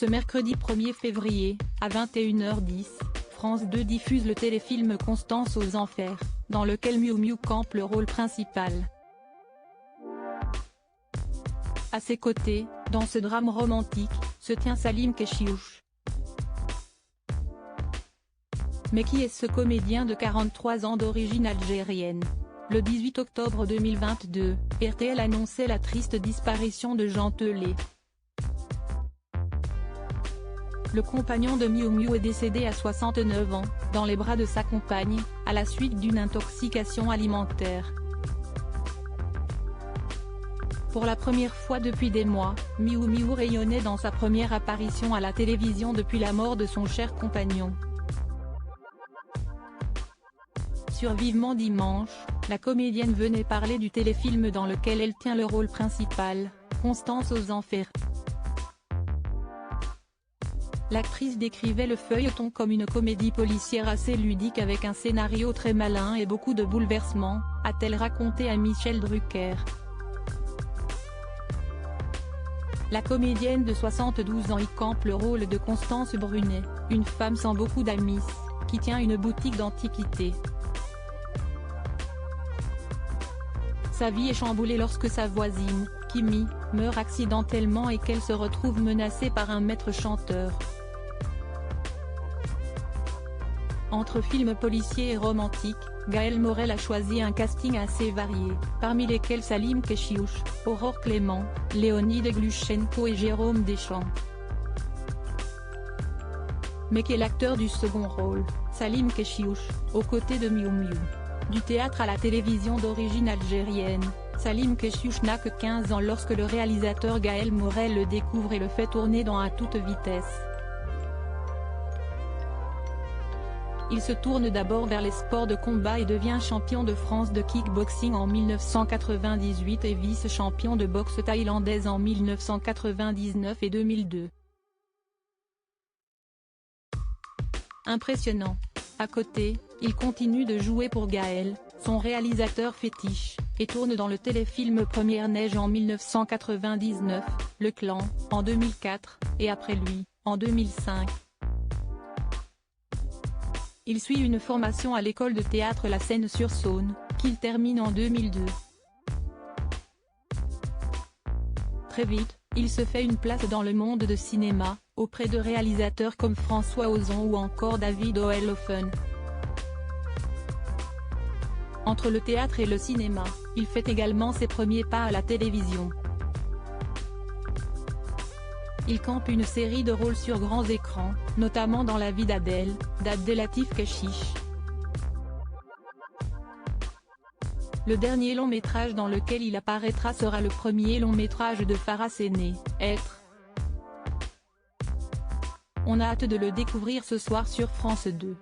Ce mercredi 1er février, à 21h10, France 2 diffuse le téléfilm Constance aux Enfers, dans lequel Miou Miou campe le rôle principal. À ses côtés, dans ce drame romantique, se tient Salim Keshiouch. Mais qui est ce comédien de 43 ans d'origine algérienne? Le 18 octobre 2022, RTL annonçait la triste disparition de Jean Telet. Le compagnon de Miou Miou est décédé à 69 ans, dans les bras de sa compagne, à la suite d'une intoxication alimentaire. Pour la première fois depuis des mois, Miou Miou rayonnait dans sa première apparition à la télévision depuis la mort de son cher compagnon. Sur Vivement Dimanche, la comédienne venait parler du téléfilm dans lequel elle tient le rôle principal, Constance aux Enfers. L'actrice décrivait le feuilleton comme une comédie policière assez ludique avec un scénario très malin et beaucoup de bouleversements, a-t-elle raconté à Michel Drucker. La comédienne de 72 ans y campe le rôle de Constance Brunet, une femme sans beaucoup d'amis, qui tient une boutique d'antiquités. Sa vie est chamboulée lorsque sa voisine, Kimi, meurt accidentellement et qu'elle se retrouve menacée par un maître chanteur. Entre films policiers et romantiques, Gaël Morel a choisi un casting assez varié, parmi lesquels Salim Keshiouch, Aurore Clément, Léonide Gluchenko et Jérôme Deschamps. Mais qui est l'acteur du second rôle, Salim Keshiouch, aux côtés de Miou Miou. Du théâtre à la télévision d'origine algérienne, Salim Keshiouch n'a que 15 ans lorsque le réalisateur Gaël Morel le découvre et le fait tourner dans À toute vitesse. Il se tourne d'abord vers les sports de combat et devient champion de France de kickboxing en 1998 et vice-champion de boxe thaïlandaise en 1999 et 2002. Impressionnant. À côté, il continue de jouer pour Gaël, son réalisateur fétiche, et tourne dans le téléfilm Première neige en 1999, Le Clan, en 2004, et après lui, en 2005. Il suit une formation à l'école de théâtre La Seine-sur-Saône, qu'il termine en 2002. Très vite, il se fait une place dans le monde de cinéma, auprès de réalisateurs comme François Ozon ou encore David Oelofen. Entre le théâtre et le cinéma, il fait également ses premiers pas à la télévision. Il campe une série de rôles sur grands écrans, notamment dans La vie d'Adèle, d'Abdelatif Kechiche. Le dernier long métrage dans lequel il apparaîtra sera le premier long métrage de Farah Séné, Être. On a hâte de le découvrir ce soir sur France 2.